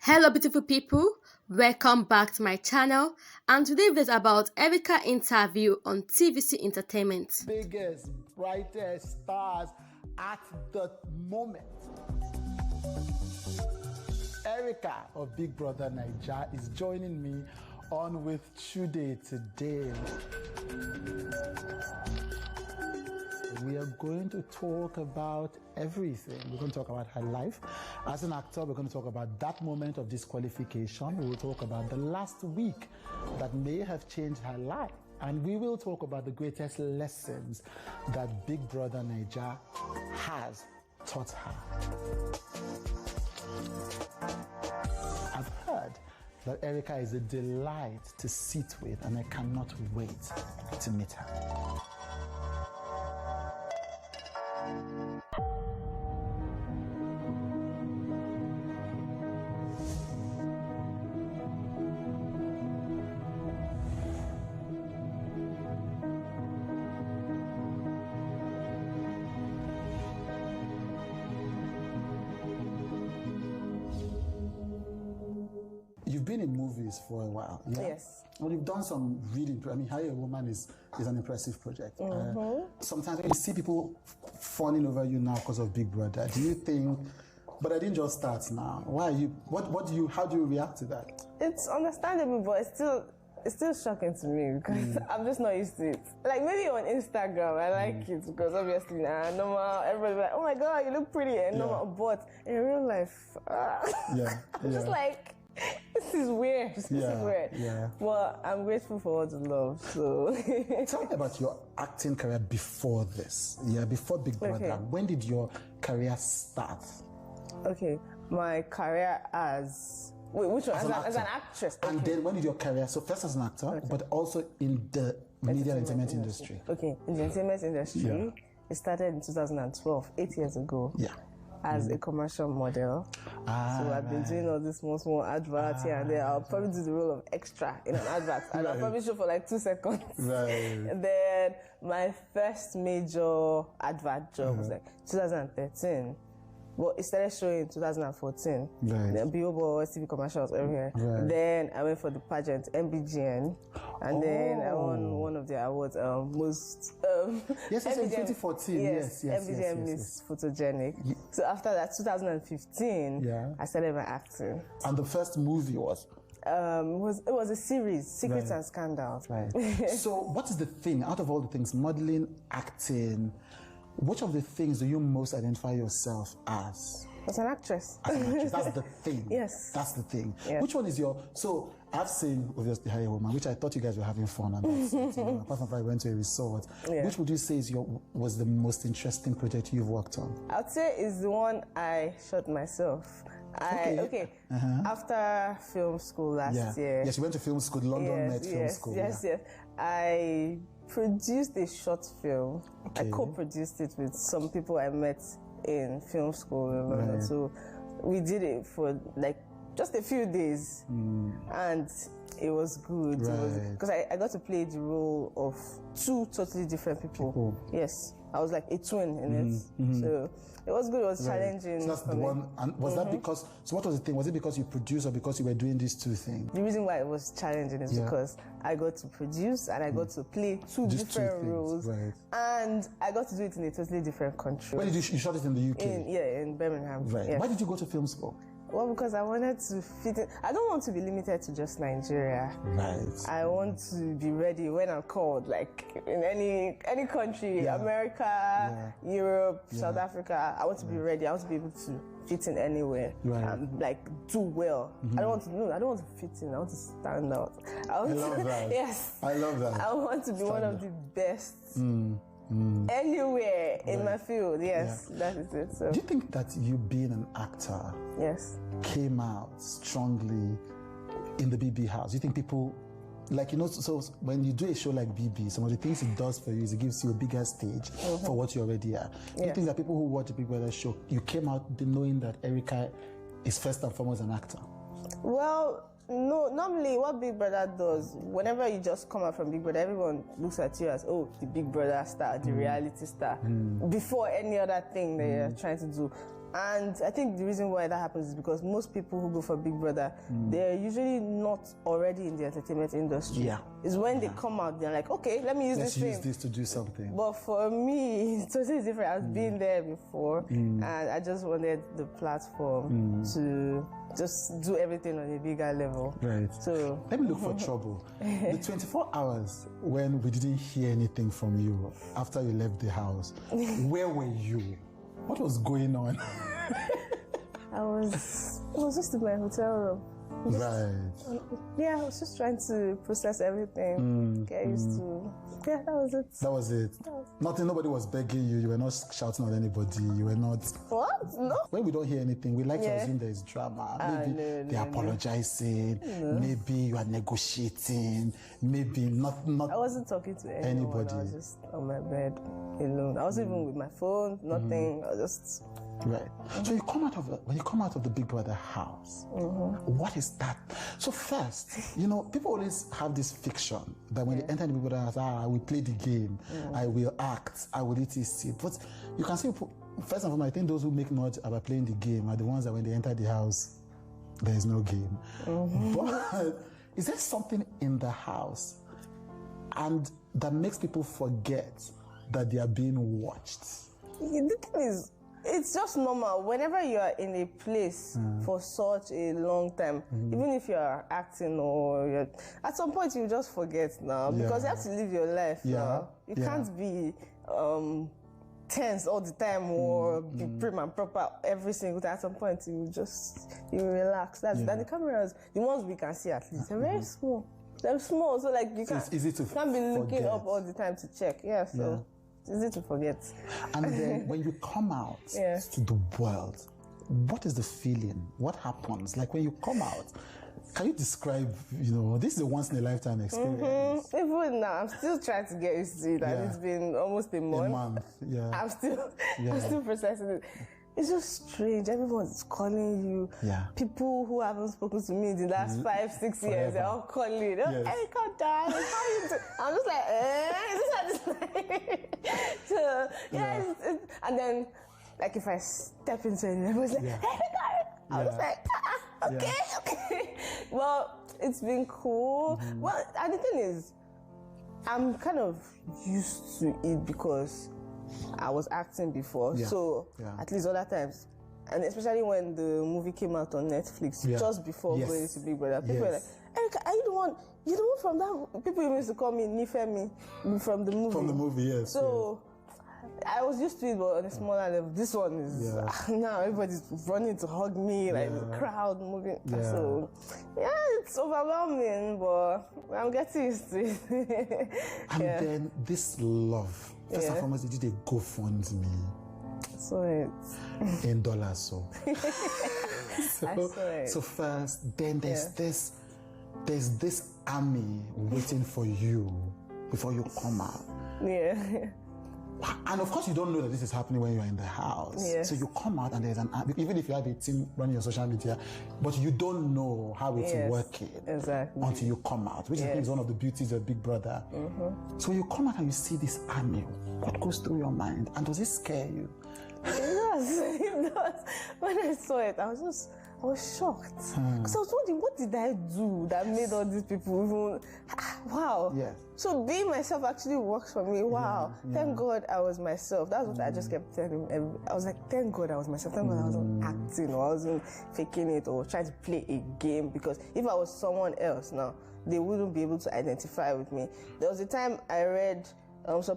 Hello beautiful people, welcome back to my channel, and today is about Erica interview on TVC Entertainment. Biggest, brightest stars at the moment. Erica of Big Brother Naija is joining me on with Chedu today. We are going to talk about everything. We're going to talk about her life. As an actor, we're going to talk about that moment of disqualification. We will talk about the last week that may have changed her life. And we will talk about the greatest lessons that Big Brother Naija has taught her. I've heard that Erica is a delight to sit with, and I cannot wait to meet her. You've been in movies for a while, yeah? Yes. Well, you've done some really, Hire a Woman is an impressive project. Sometimes when you see people fawning over you now because of Big Brother, do you think, but I didn't just start now. Why are you, how do you react to that? It's understandable, but it's still shocking to me because I'm just not used to it. Like maybe on Instagram, I like it because obviously normal, everybody's like, oh my God, you look pretty and normal, but in real life, I'm just like, this is weird. This is weird. Yeah. But I'm grateful for all the love. So tell me about your acting career before this. Yeah, before Big Brother. Okay. When did your career start? Okay, my career as which one? As an actress. And then when did your career? So first as an actor, but also in the media and entertainment industry. Okay, in the entertainment industry, it started in 2012, 8 years ago. Yeah. As a commercial model. So I've been doing all this small adverts here and there. I'll probably do the role of extra in an advert. And I'll probably show for like 2 seconds. Right. And then my first major advert job was like 2013. Well, it started showing in 2014. Right. Then billboards, TV commercials everywhere. Right. Then I went for the pageant, MBGN. And then I won one of the awards, most... yes, in 2014. Yes. MBGN Miss Photogenic. So after that, 2015, I started my acting. And the first movie was? It was a series, Secrets and Scandals. Right. So what is the thing, out of all the things, modeling, acting, which of the things do you most identify yourself as? As an actress. As an actress, that's the thing. Yes. That's the thing. Yes. Which one is your, so I've seen, obviously, Hire a Woman, which I thought you guys were having fun on that. Apart from if I went to a resort. Yeah. Which would you say was the most interesting project you've worked on? I'd say is the one I shot myself. After film school last year. Yes, you went to film school, London Met Film School. Yes. I produced a short film. I co-produced it with some people I met in film school in London. So we did it for like just a few days, and it was good. Because I got to play the role of two totally different people. Yes, I was like a twin in it. So it was good. It was challenging. So that's the one. And was that because? So what was the thing? Was it because you produced or because you were doing these two things? The reason why it was challenging is because I got to produce and I got to play two different roles, and I got to do it in a totally different country. Where did you shot it in the UK? In Birmingham. Right. Yeah. Why did you go to film school? Well, because I wanted to fit in. I don't want to be limited to just Nigeria. Right. I want to be ready when I'm called, like in any country, America, Europe, South Africa. I want to be ready. I want to be able to fit in anywhere and like do well. I don't want to fit in. I want to stand out. I love that. Yes. I love that. I want to be one of the best. Anywhere in my field, that is it. So. Do you think that you being an actor came out strongly in the BB house? Do you think people, like, so when you do a show like BB, some of the things it does for you is it gives you a bigger stage for what you already are. Do you think that people who watch the Big Brother show, you came out knowing that Erica is first and foremost an actor? Well, no, normally what Big Brother does, whenever you just come out from Big Brother, everyone looks at you as, oh, the Big Brother star, the reality star, before any other thing that you're trying to do. And I think the reason why that happens is because most people who go for Big Brother, they're usually not already in the entertainment industry. Yeah. It's when they come out, they're like, okay, let me use Let's this use thing. this to do something. But for me, it's totally different. I've been there before, and I just wanted the platform to just do everything on a bigger level. Right. So let me look for trouble. The 24 hours when we didn't hear anything from you after you left the house, where were you? What was going on? I was just in my hotel room. Right. Yeah, I was just trying to process everything, get used to. Yeah, that was it. That was it. Nothing. Nobody was begging you. You were not shouting at anybody. You were not. What? No. When we don't hear anything, we like to assume there is drama. Maybe they're apologizing. Maybe you are negotiating. Maybe not. I wasn't talking to anyone. I was just on my bed alone. I wasn't even with my phone. Nothing. I was just. Right. So when you come out of the Big Brother house, what is that? So first, people always have this fiction that when they enter the Big Brother house, I will play the game, I will act, I will etc. But you can see, first and foremost, I think those who make noise about playing the game are the ones that when they enter the house, there is no game. But is there something in the house and that makes people forget that they are being watched? The thing is, it's just normal. Whenever you are in a place for such a long time, even if you are acting or at some point you just forget now because you have to live your life now. You can't be tense all the time or be prim and proper every single time. At some point you relax. That's and the cameras, the ones we can see at least, they're very small. They're small, so like you it's easy to can't be looking up all the time to check. So. It's easy to forget. And then when you come out to the world, what is the feeling? What happens? Like when you come out, can you describe, this is a once in a lifetime experience. Even now, I'm still trying to get used to it. And it's been almost a month. I'm still processing it. It's just strange. Everyone's calling you. People who haven't spoken to me in the last 5-6 years, they're all calling you. Erica, darling, how you doing? I'm just like, is this how this like? So, and then, like, if I step into it, everyone's like, Erica. I was like, okay. Well, it's been cool. Well, and the thing is, I'm kind of used to it because I was acting before, so at least other times, and especially when the movie came out on Netflix just before going to Big Brother, people were like, Erica, are you the one from that? People even used to call me Nifemi from the movie. From the movie, yes. So I was used to it, but on a smaller level. This one is now everybody's running to hug me, like the crowd moving. So it's overwhelming, but I'm getting used to it. And then this love. First and foremost, did you GoFundMe? So it's in dollars, so. so. So first, then there's this army waiting for you before you come out. And of course, you don't know that this is happening when you're in the house. So you come out and there's an army, even if you have a team running your social media, but you don't know how it's working until you come out, which I think is one of the beauties of Big Brother. So you come out and you see this army. What goes through your mind? And does it scare you? It does. When I saw it, I was shocked. Because I was wondering, what did I do that made all these people even... Wow. So being myself actually works for me. Wow. Thank God I was myself. That's what I just kept telling everybody. I was like, thank God I was myself. Thank God I wasn't acting or I wasn't faking it or trying to play a game. Because if I was someone else now, they wouldn't be able to identify with me. There was a time I read... there was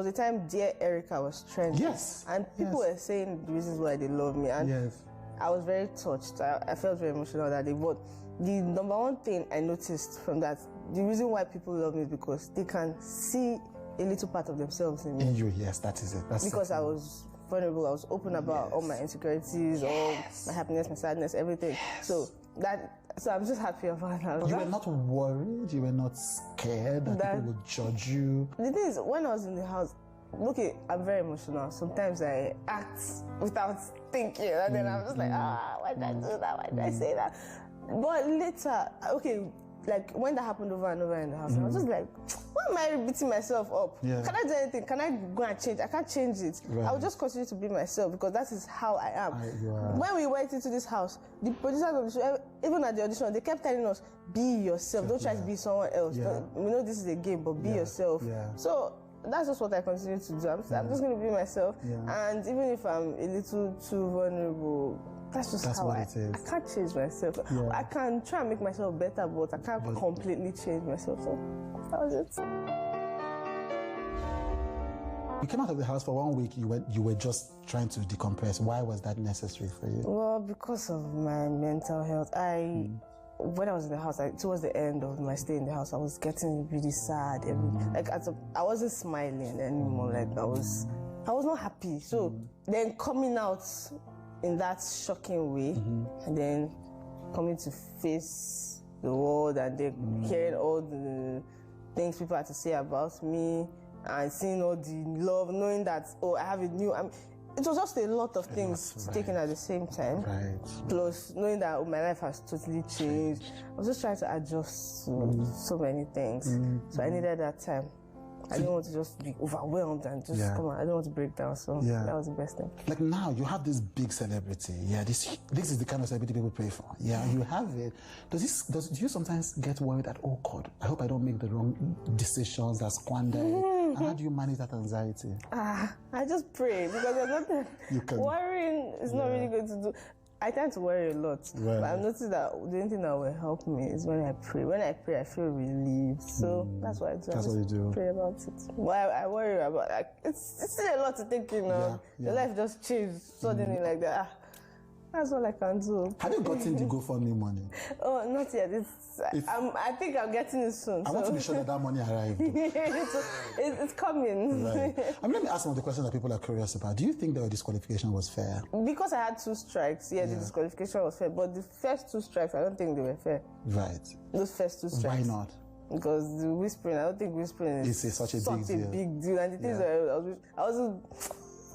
a time Dear Erica was trending. And people were saying the reasons why they love me. And I was very touched. I felt very emotional that day. But the number one thing I noticed from that, the reason why people love me is because they can see a little part of themselves in me. In you, yes, that is it. Because I was vulnerable. I was open about all my insecurities, all my happiness, my sadness, everything. So I'm just happy about that. You were not worried? You were not scared that people would judge you? The thing is, when I was in the house, I'm very emotional. Sometimes I act without thinking, and then I'm just like, why did I do that? Why did I say that? But later, like when that happened over and over in the house, I was just like, why why am I beating myself up? Yeah. Can I do anything? Can I go and change? I can't change it. Right. I will just continue to be myself because that is how I am. When we went into this house, the producers of the show, even at the audition, they kept telling us, be yourself. Don't try to be someone else. We know this is a game, but be yourself. So that's just what I continue to do. I'm just going to be myself. And even if I'm a little too vulnerable, that's how it is. I can't change myself. I can try and make myself better, but I can't completely change myself. So that was it. You came out of the house for 1 week. You were just trying to decompress. Why was that necessary for you? Well, because of my mental health. When I was in the house, towards the end of my stay in the house, I was getting really sad. I wasn't smiling anymore. Like I was not happy. So then coming out in that shocking way, and then coming to face the world, and then hearing all the things people had to say about me, and seeing all the love, knowing that I have a new. It was just a lot of things taken at the same time. Plus, knowing that my life has totally changed. I was just trying to adjust to so many things. So I needed that time. I didn't want to just be overwhelmed and just come on. I don't want to break down. So that was the best thing. Like now, you have this big celebrity. This is the kind of celebrity people pray for. You have it. Do you sometimes get worried that, oh God, I hope I don't make the wrong decisions that squander it? And how do you manage that anxiety? I just pray because there's nothing. Worrying is not really good to do. I tend to worry a lot, but I've noticed that the only thing that will help me is when I pray. When I pray, I feel relieved. So that's what I do. That's what you do. Pray about it. Well, I worry about it's still a lot to think, you know. Your life just changed suddenly like that. That's all I can do. Have you gotten the GoFundMe money? Oh, not yet. I think I'm getting it soon. I want to be sure that money arrived. It's coming. Right. Let me ask some of the questions that people are curious about. Do you think that your disqualification was fair? Because I had 2 strikes, the disqualification was fair. But the first 2 strikes, I don't think they were fair. Right. Those first 2 strikes. Why not? Because the whispering, I don't think whispering is such a big deal. And the things I was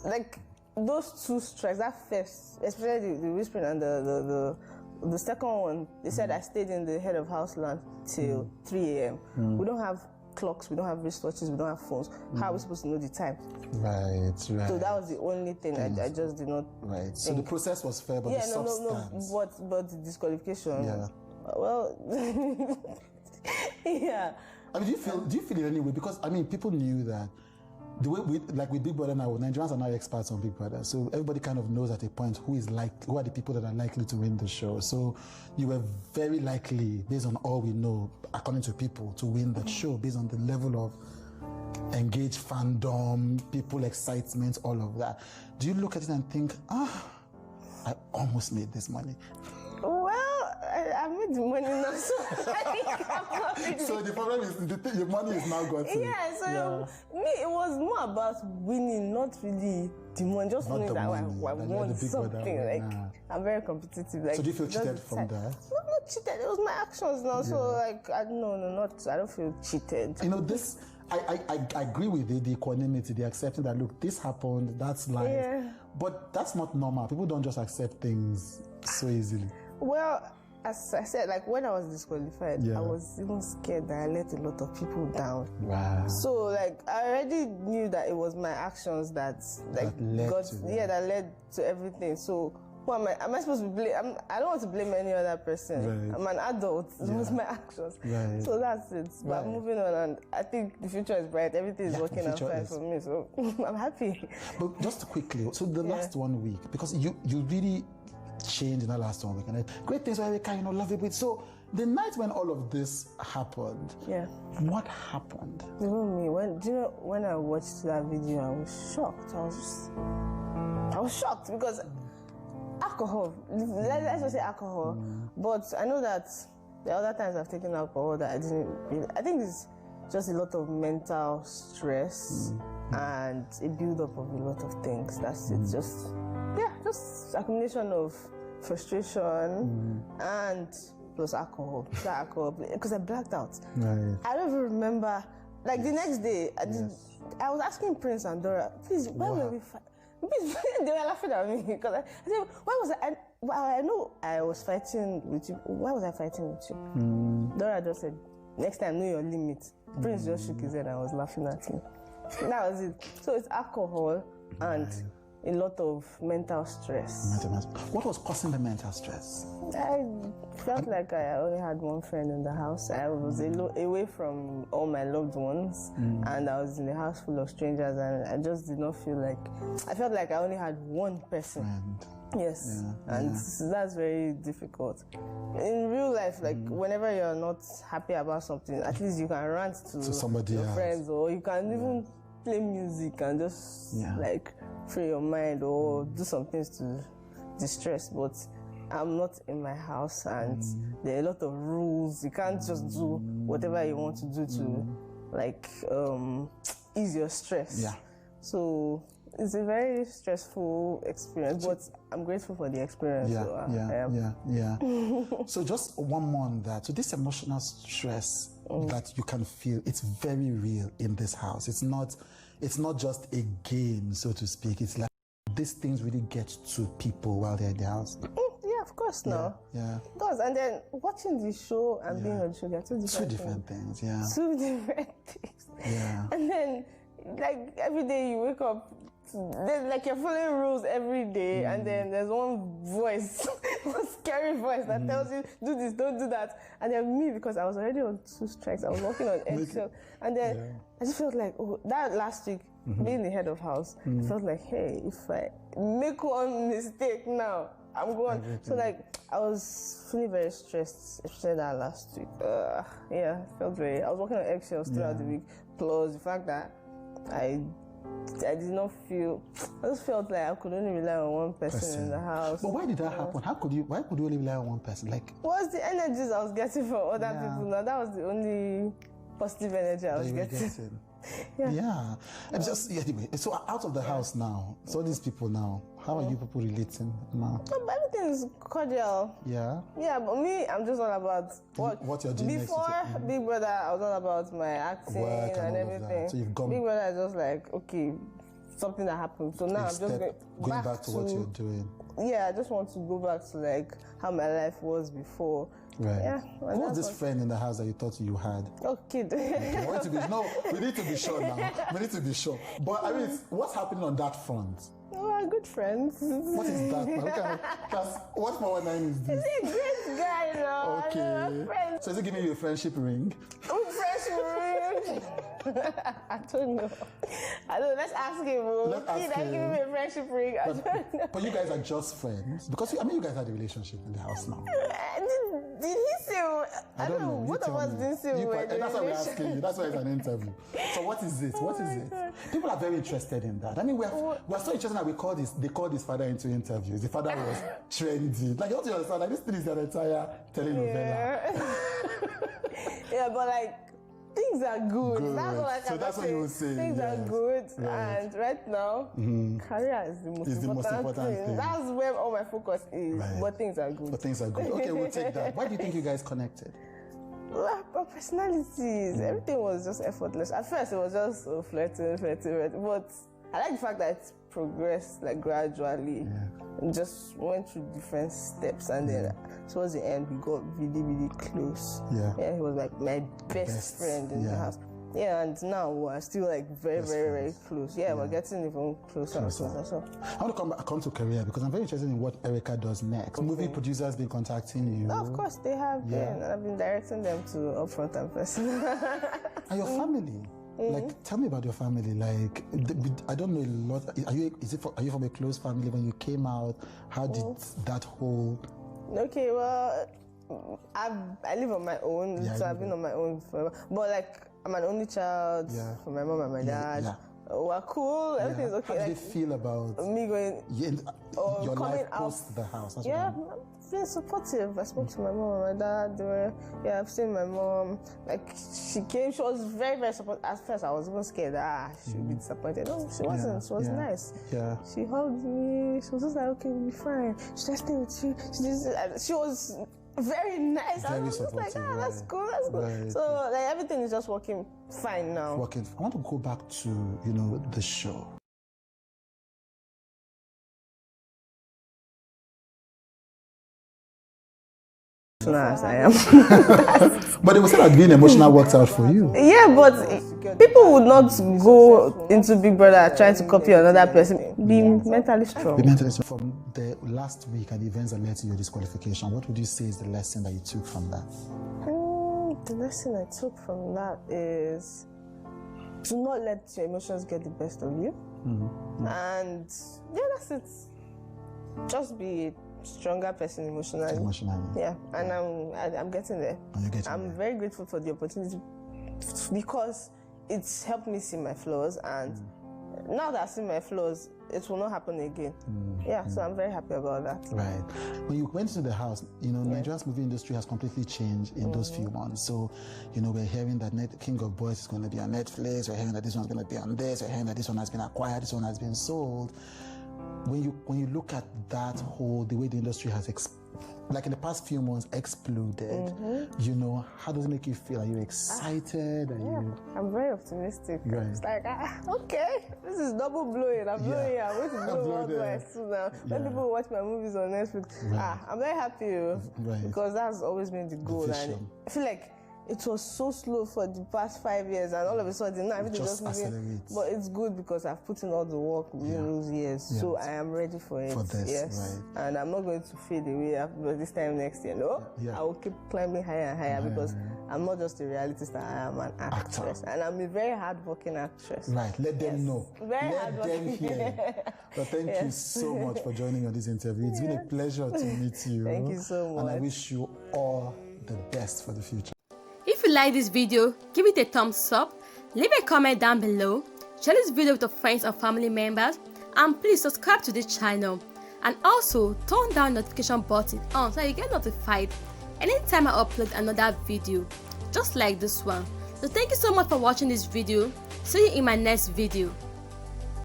like, those 2 strikes, that first, especially the whispering and the second one, they said I stayed in the head of house land till 3 a.m. We don't have clocks, we don't have wristwatches, we don't have phones. How are we supposed to know the time? Right. So that was the only thing I just did not. Right. So the process was fair, but the substance. But the disqualification. Yeah. Well, yeah. I mean, do you feel in any way? Because I mean, people knew that. The way with Big Brother now, Nigerians are now experts on Big Brother, so everybody kind of knows at a point who are the people that are likely to win the show. So you were very likely, based on all we know, according to people, to win that show based on the level of engaged fandom, people excitement, all of that. Do you look at it and think, I almost made this money? Well, I made the money now, so I think I'm not really. So the problem is your money is now gotten. Me, it was more about winning, not really the money. Just knowing that I won something. I'm very competitive. So do you feel cheated from that? Not cheated. It was my actions now. So I don't feel cheated. You know this. I agree with the equanimity, the accepting that look, this happened, that's life. But that's not normal. People don't just accept things so easily. Well, as I said, like when I was disqualified, I was even scared that I let a lot of people down. Wow. So like I already knew that it was my actions that led to everything. So who am I supposed to blame? I don't want to blame any other person. I'm an adult. It was my actions. So that's it. But moving on, and I think the future is bright. Everything is working out fine for me. So I'm happy. But just quickly, so the last 1 week, because you really changed in the last 1 week, and great things where we can love it. So the night when all of this happened, what happened? Even me, when I watched that video, I was shocked. I was shocked because alcohol. Let's just say alcohol. But I know that the other times I've taken alcohol that I didn't really. I think it's just a lot of mental stress and a build-up of a lot of things. That's it. Just accumulation of frustration and plus alcohol. Because I blacked out. I don't even remember. Like the next day, I was asking Prince and Dora, please, why were we fighting? They were laughing at me because I said, why was I know I was fighting with you. Why was I fighting with you? Dora just said, next time, know your limit. Prince just shook his head and was laughing at me. That was it. So it's alcohol and a lot of mental stress. What was causing the mental stress? I felt like I only had one friend in the house. I was away from all my loved ones, and I was in a house full of strangers, and I just did not feel like... I felt like I only had one person. Yes, that's very difficult. In real life, like whenever you're not happy about something, at least you can rant to somebody your else. Friends, or you can even play music and just like free your mind or do some things to distress. But I'm not in my house, and there are a lot of rules. You can't just do whatever you want to do to like ease your stress. So it's a very stressful experience, but I'm grateful for the experience. So just one more on that. So this emotional stress that you can feel, it's very real in this house. It's not just a game, so to speak. It's like these things really get to people while they're in the house. Yeah, of course, no. Yeah. It does. And then watching the show and being on the show, they're two different things. Yeah. Two different things. Yeah. And then, like, every day you wake up, there's like you're following rules every day, and then there's one voice, one scary voice that tells you, do this, don't do that. And then me, because I was already on 2 strikes, I was walking on eggshell. And then I just felt like, that last week, being the head of house, I felt like, hey, if I make one mistake now, I'm going. So like, I was feeling very stressed, especially that last week. I was walking on eggshells throughout the week, plus the fact that I did not feel, I just felt like I could only rely on one person in the house. But why did that happen? Why could you only rely on one person? Like, what's the energies I was getting from other people now? That was the only positive energy I was getting. Anyway, so out of the house now, so these people now, how are you people relating now? Everything is cordial. Yeah? Yeah, but me, I'm just all about what you're doing before Big Brother, I was all about my acting work and everything. So you've gone... Big Brother is just like, okay, something that happened. So now I'm just going back to what you're doing. Yeah, I just want to go back to like how my life was before. Right. Yeah. Who was this friend in the house that you thought you had? Oh, kid. We need to be sure now. We need to be sure. But I mean, what's happening on that front? Oh, we're good friends. What is that, man? What 419 is this? He's a great guy, now. Okay. So is he giving you a friendship ring? Friendship ring? I don't know. Let's ask him. Let's give him a friendship ring. But you guys are just friends? Because, you guys had a relationship in the house now. Did he say? I don't know. Both of us didn't say that's why we're asking you. That's why it's an interview. So what is it? What is it? People are very interested in that. I mean, we're so interested that they called his father into interviews. The father was trendy. Like, don't you understand? Like, this thing is their entire telenovela. Yeah, but like, things are good. That's all I can say. So that's what you would say. Things are good, and right now, career is the most important thing. That's where all my focus is. Right. But things are good. Okay, we'll take that. Why do you think you guys connected? Our personalities, everything was just effortless. At first, it was just flirting. But I like the fact that it's progressed like gradually, and just went through different steps, and then towards the end, we got really, really close. Yeah, he was like my best friend in the house. Yeah, and now we're still like very, very close. Yeah, we're getting even closer. I want to come to career because I'm very interested in what Erica does next. Movie producers been contacting you. No, of course they have been. I've been directing them to Upfront and Personal. And your family? Like, tell me about your family. Like, I don't know a lot. Are you from a close family? When you came out, how did that whole... Okay, well, I live on my own, so I've been on my own forever. But like, I'm an only child for my mom and my dad. We're cool. Everything's okay. How do you feel about me going? Your life post the house? That's I'm feeling supportive. I spoke to my mom and my dad. I've seen my mom. Like, she came. She was very, very supportive. At first, I was even scared that she would be disappointed. No, she wasn't. She was nice. Yeah. She hugged me. She was just like, okay, we'll be fine. Should I stay with you? She was very nice. Very I was just like, that's cool, that's good. Right. So like everything is just working fine now. I want to go back to the show. emotional as I am. But they will say that being emotional works out for you. Yeah, but people would not go into Big Brother trying to copy another person. Be mentally strong. From the last week and the events that led to your disqualification, what would you say is the lesson that you took from that? The lesson I took from that is to not let your emotions get the best of you. And yeah, that's it. Just be a stronger person emotionally. Yeah, and I'm getting there. I'm very grateful for the opportunity because it's helped me see my flaws, and now that I see my flaws, it will not happen again. So I'm very happy about that. Right. When you went to the house, Nigeria's movie industry has completely changed in those few months. So, we're hearing that King of Boys is going to be on Netflix. We're hearing that this one's going to be on this. We're hearing that this one has been acquired. This one has been sold. When you look at that the way the industry has like in the past few months exploded, how does it make you feel? Are you excited? I'm very optimistic. Right. It's like, okay, this is double blowing. I'm blowing. I'm going to blow worldwide soon now. When people watch my movies on Netflix, I'm very happy because that's always been the goal. And I feel like it was so slow for the past 5 years, and all of a sudden now everything just moving. But it's good because I've put in all the work within those years, so I am ready for it. And I'm not going to fade away after this time next year. No, I will keep climbing higher and higher because I'm not just a reality star. I am an actress, and I'm a very hard-working actress. Right, let them know. Very let them hear. But thank you so much for joining on this interview. It's been a pleasure to meet you. Thank you so much. And I wish you all the best for the future. If you like this video, give it a thumbs up, leave a comment down below, share this video with your friends and family members, and please subscribe to this channel. And also turn down the notification button on so you get notified anytime I upload another video just like this one. So thank you so much for watching this video. See you in my next video.